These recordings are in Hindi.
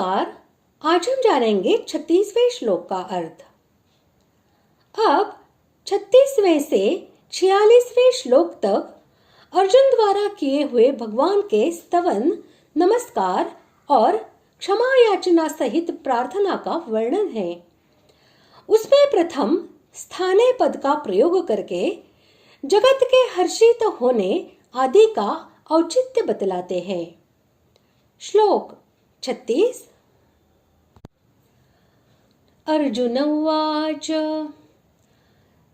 नमस्कार। आज हम जानेंगे 36वें श्लोक का अर्थ। अब 36वें से 46वें श्लोक तक अर्जुन द्वारा किए हुए भगवान के स्तवन, नमस्कार और क्षमा याचना सहित प्रार्थना का वर्णन है। उसमें प्रथम स्थाने पद का प्रयोग करके जगत के हर्षित होने आदि का औचित्य बतलाते हैं। श्लोक 36। अर्जुन उवाच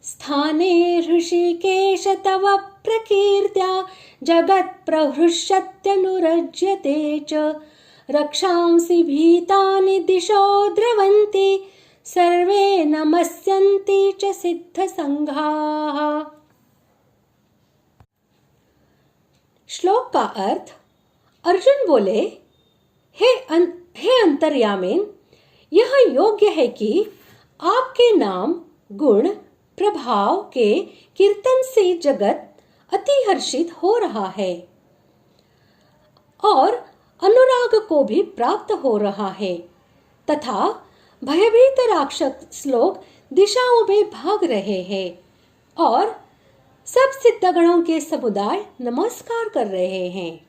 स्थाने ऋषिकेश तव प्रकीर्त्या जगत्प्रहृष्यत्यनुरज्यते च रक्षांसि भीतानि दिशो द्रवन्ति सर्वे नमस्यन्ति च सिद्धसंघाः। श्लोक का अर्थ। अर्जुन बोले, हे अंतर्यामिन, यह योग्य है कि आपके नाम, गुण, प्रभाव के कीर्तन से जगत अति हर्षित हो रहा है और अनुराग को भी प्राप्त हो रहा है तथा भयभीत राक्षस लोग दिशाओं में भाग रहे हैं और सब सिद्धगणों के समुदाय नमस्कार कर रहे हैं।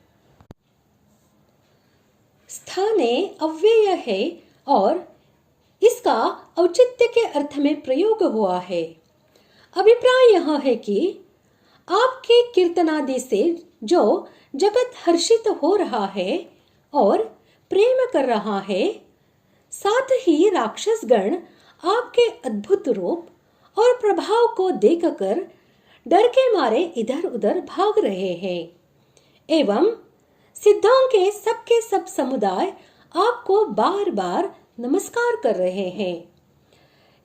स्थाने अव्यय है और इसका औचित्य के अर्थ में प्रयोग हुआ है। अभिप्राय यह है कि आपके कीर्तनादि से जो जगत हर्षित हो रहा है और प्रेम कर रहा है, साथ ही राक्षस गण आपके अद्भुत रूप और प्रभाव को देखकर डर के मारे इधर उधर भाग रहे हैं एवं सिद्धों के सबके सब समुदाय आपको बार बार नमस्कार कर रहे हैं।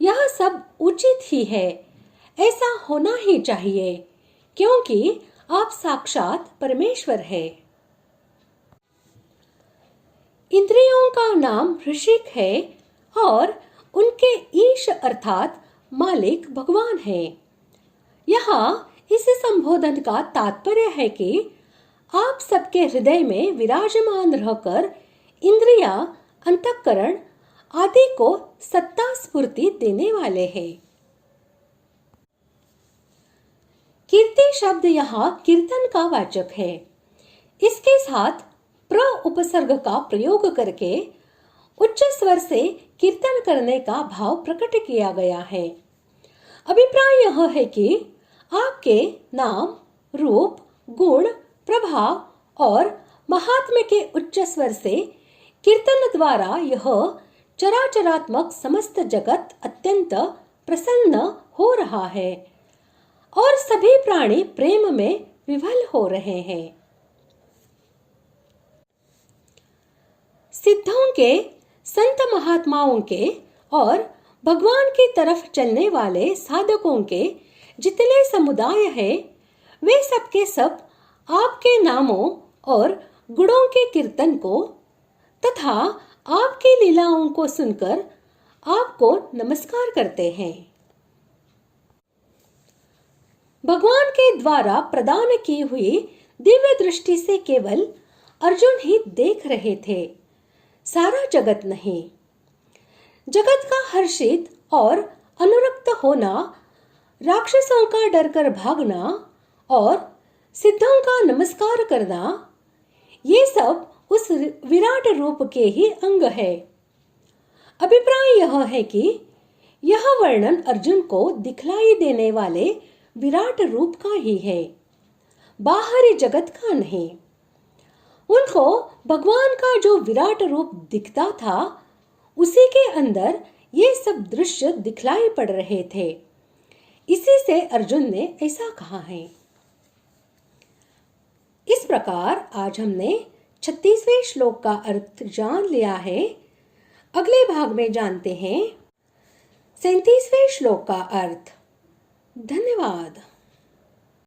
यह सब उचित ही है, ऐसा होना ही चाहिए, क्योंकि आप साक्षात परमेश्वर हैं। इंद्रियों का नाम ऋषिक है और उनके ईश अर्थात मालिक भगवान है। यहाँ इस संबोधन का तात्पर्य है कि आप सबके हृदय में विराजमान रहकर इंद्रियां, अंतःकरण आदि को सत्ता स्फूर्ति देने वाले हैं। कीर्ति शब्द यहाँ कीर्तन का वाचक है। इसके साथ प्र उपसर्ग का प्रयोग करके उच्च स्वर से कीर्तन करने का भाव प्रकट किया गया है। अभिप्राय यह है कि आपके नाम, रूप, गुण, प्रभाव और महात्म्य के उच्च स्वर से कीर्तन द्वारा यह चराचरात्मक समस्त जगत अत्यंत प्रसन्न हो रहा है और सभी प्राणी प्रेम में विभल हो रहे हैं। सिद्धों के, संत महात्माओं के और भगवान की तरफ चलने वाले साधकों के जितने समुदाय हैं, वे सबके सब आपके नामों और गुणों के कीर्तन को तथा आपकी लीलाओं को सुनकर आपको नमस्कार करते हैं। भगवान के द्वारा प्रदान की हुई दिव्य दृष्टि से केवल अर्जुन ही देख रहे थे, सारा जगत नहीं। जगत का हर्षित और अनुरक्त होना, राक्षसों का डरकर भागना और सिद्धों का नमस्कार करना, ये सब उस विराट रूप के ही अंग है। अभिप्राय यह है कि यह वर्णन अर्जुन को दिखलाई देने वाले विराट रूप का ही है, बाहरी जगत का नहीं। उनको भगवान का जो विराट रूप दिखता था, उसी के अंदर ये सब दृश्य दिखलाई पड़ रहे थे। इसी से अर्जुन ने ऐसा कहा है। इस प्रकार आज हमने 36वें श्लोक का अर्थ जान लिया है। अगले भाग में जानते हैं 37वें श्लोक का अर्थ। धन्यवाद।